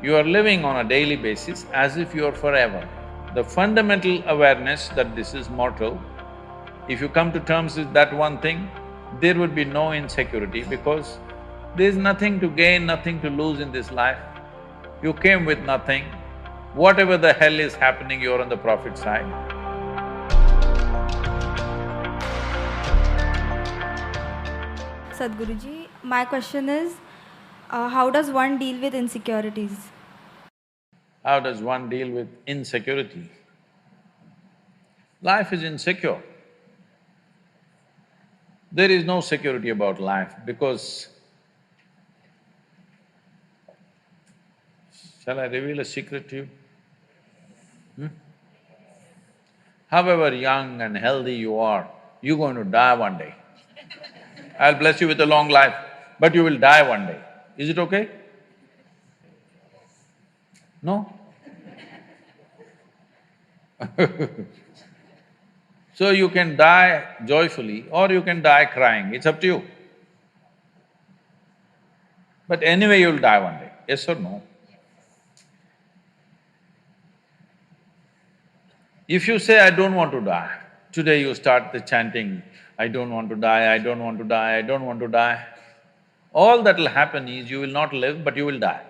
You are living on a daily basis as if you are forever. The fundamental awareness that this is mortal, if you come to terms with that one thing, there would be no insecurity because there's nothing to gain, nothing to lose in this life. You came with nothing. Whatever the hell is happening, you're on the profit side. Sadhguruji, my question is, how does one deal with insecurities? How does one deal with insecurity? Life is insecure. There is no security about life because… Shall I reveal a secret to you? However young and healthy you are, you're going to die one day. I'll bless you with a long life, but you will die one day. Is it okay? No? So you can die joyfully or you can die crying, it's up to you. But anyway you'll die one day, yes or no? If you say, I don't want to die, today you start the chanting, I don't want to die, I don't want to die, I don't want to die, all that'll happen is you will not live, but you will die.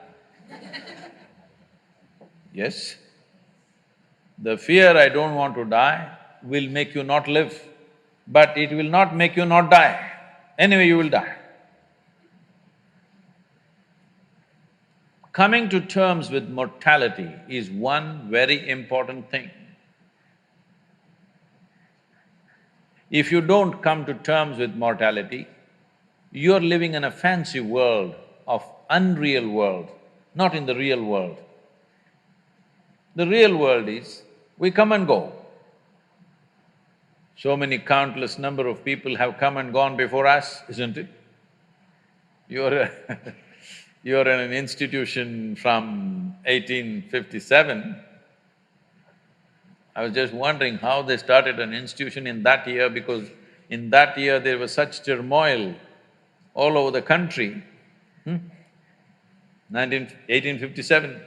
Yes? The fear, I don't want to die, will make you not live, but it will not make you not die. Anyway, you will die. Coming to terms with mortality is one very important thing. If you don't come to terms with mortality, you're living in a fancy world of unreal world, not in the real world. The real world is, we come and go. So many countless number of people have come and gone before us, isn't it? You're you're in an institution from 1857. I was just wondering how they started an institution in that year because in that year there was such turmoil all over the country. 1857.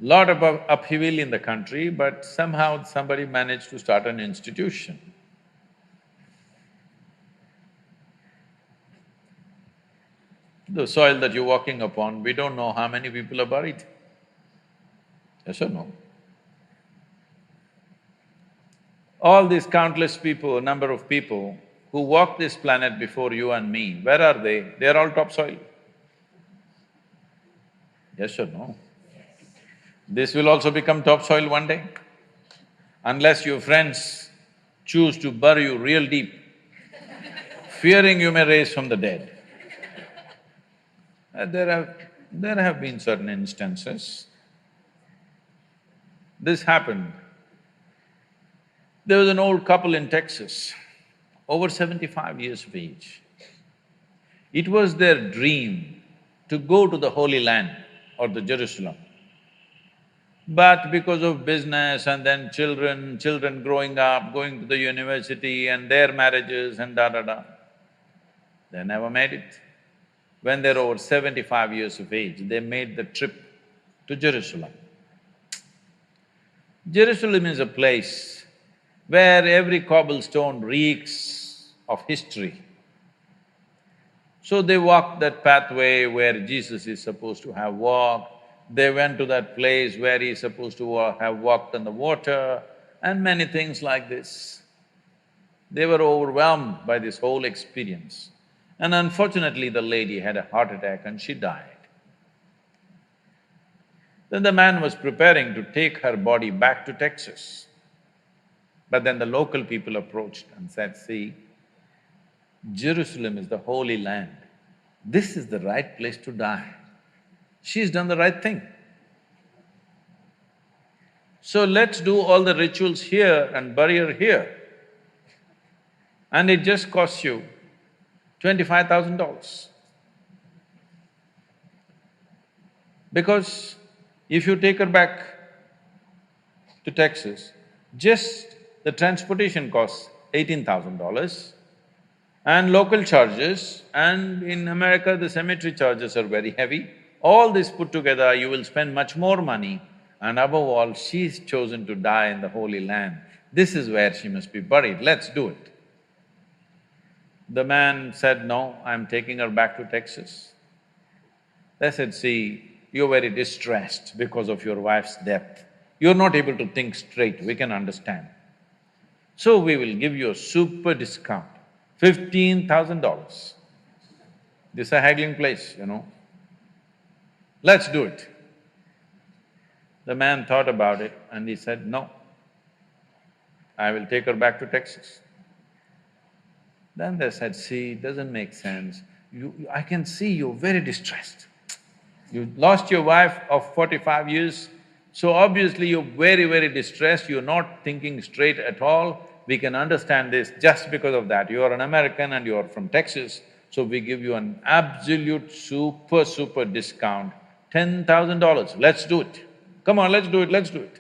Lot of upheaval in the country, but somehow somebody managed to start an institution. The soil that you're walking upon, we don't know how many people are buried. Yes or no? All these countless people, number of people who walk this planet before you and me, where are they? They're all topsoil. Yes or no? This will also become topsoil one day, unless your friends choose to bury you real deep, fearing you may rise from the dead. There have been certain instances. This happened. There was an old couple in Texas, over 75 years of age. It was their dream to go to the Holy Land or the Jerusalem. But because of business and then children growing up, going to the university and their marriages and da-da-da, they never made it. When they're over 75 years of age, they made the trip to Jerusalem. Jerusalem is a place where every cobblestone reeks of history. So they walked that pathway where Jesus is supposed to have walked, they went to that place where he's supposed to have walked on the water, and many things like this. They were overwhelmed by this whole experience. And unfortunately, the lady had a heart attack and she died. Then the man was preparing to take her body back to Texas. But then the local people approached and said, see, Jerusalem is the Holy Land. This is the right place to die. She's done the right thing. So let's do all the rituals here and bury her here. And it just costs you $25,000. Because if you take her back to Texas, just the transportation costs $18,000 and local charges, and in America the cemetery charges are very heavy. All this put together, you will spend much more money, and above all, she's chosen to die in the Holy Land. This is where she must be buried, let's do it. The man said, no, I'm taking her back to Texas. They said, see, you're very distressed because of your wife's death. You're not able to think straight, we can understand. So we will give you a super discount, $15,000. This is a haggling place, you know. Let's do it. The man thought about it and he said, no, I will take her back to Texas. Then they said, see, it doesn't make sense. I can see you're very distressed. You lost your wife of 45 years, so obviously you're very, very distressed, you're not thinking straight at all. We can understand this just because of that. You are an American and you are from Texas, so we give you an absolute super discount, $10,000. Let's do it. Come on, let's do it, let's do it.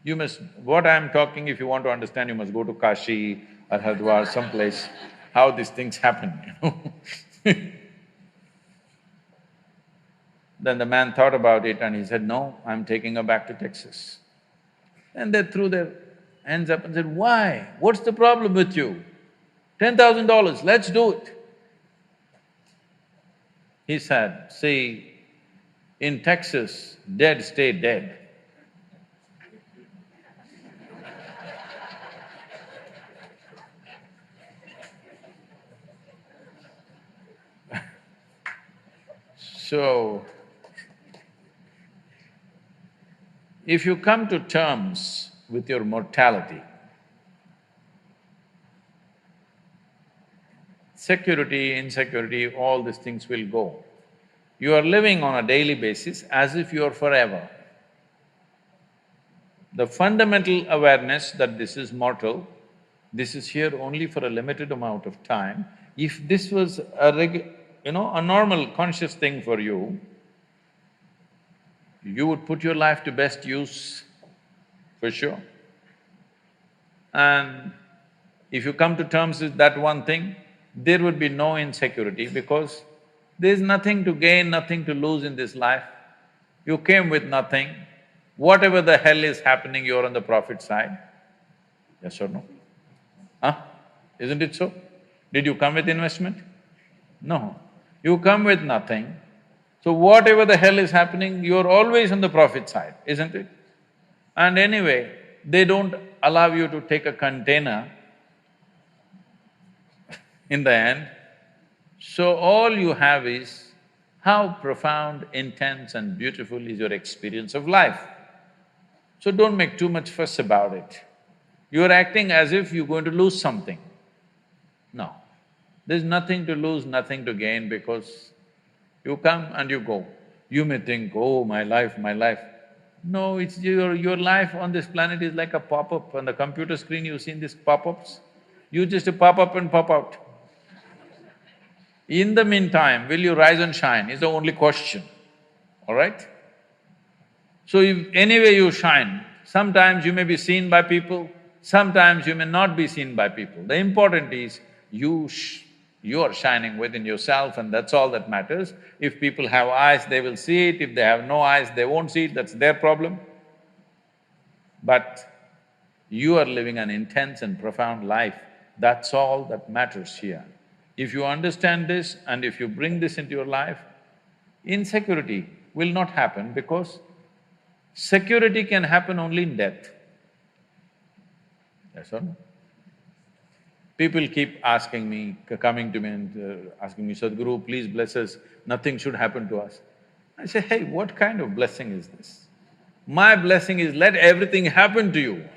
You must… what I'm talking, if you want to understand, you must go to Kashi or Hardwar, someplace, how these things happen, you know. Then the man thought about it and he said, no, I'm taking her back to Texas. And they threw their hands up and said, why? What's the problem with you? $10,000, let's do it. He said, see, in Texas, dead stay dead. So, if you come to terms with your mortality, security, insecurity, all these things will go. You are living on a daily basis as if you are forever. The fundamental awareness that this is mortal, this is here only for a limited amount of time. If this was a normal conscious thing for you, you would put your life to best use, for sure. And if you come to terms with that one thing, there would be no insecurity because there's nothing to gain, nothing to lose in this life. You came with nothing. Whatever the hell is happening, you're on the profit side. Yes or no? Huh? Isn't it so? Did you come with investment? No. You come with nothing. So whatever the hell is happening, you're always on the profit side, isn't it? And anyway, they don't allow you to take a container in the end. So all you have is how profound, intense and beautiful is your experience of life. So don't make too much fuss about it. You're acting as if you're going to lose something. No, there's nothing to lose, nothing to gain because you come and you go. You may think, oh, my life, my life. No, it's your life on this planet is like a pop-up. On the computer screen, you've seen these pop-ups? You just pop up and pop out. In the meantime, will you rise and shine is the only question, all right? So if anyway you shine, sometimes you may be seen by people, sometimes you may not be seen by people. The important is you are shining within yourself and that's all that matters. If people have eyes, they will see it, if they have no eyes, they won't see it, that's their problem. But you are living an intense and profound life, that's all that matters here. If you understand this and if you bring this into your life, insecurity will not happen because security can happen only in death. Yes or no? People keep asking me, coming to me and asking me, Sadhguru, please bless us, nothing should happen to us. I say, hey, what kind of blessing is this? My blessing is let everything happen to you.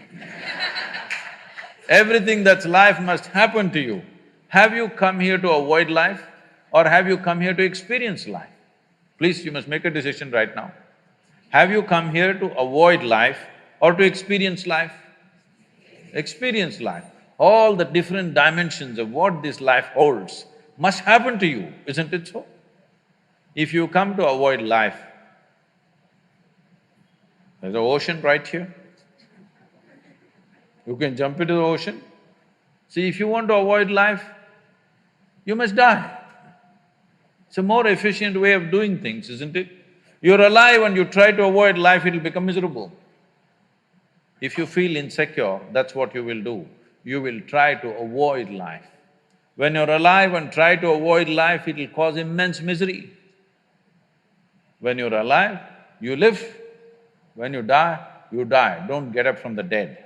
Everything that's life must happen to you. Have you come here to avoid life or have you come here to experience life? Please, you must make a decision right now. Have you come here to avoid life or to experience life? Experience life. All the different dimensions of what this life holds must happen to you, isn't it so? If you come to avoid life, there's an ocean right here. You can jump into the ocean. See, if you want to avoid life, you must die. It's a more efficient way of doing things, isn't it? You're alive and you try to avoid life, it'll become miserable. If you feel insecure, that's what you will do. You will try to avoid life. When you're alive and try to avoid life, it'll cause immense misery. When you're alive, you live. When you die, don't get up from the dead.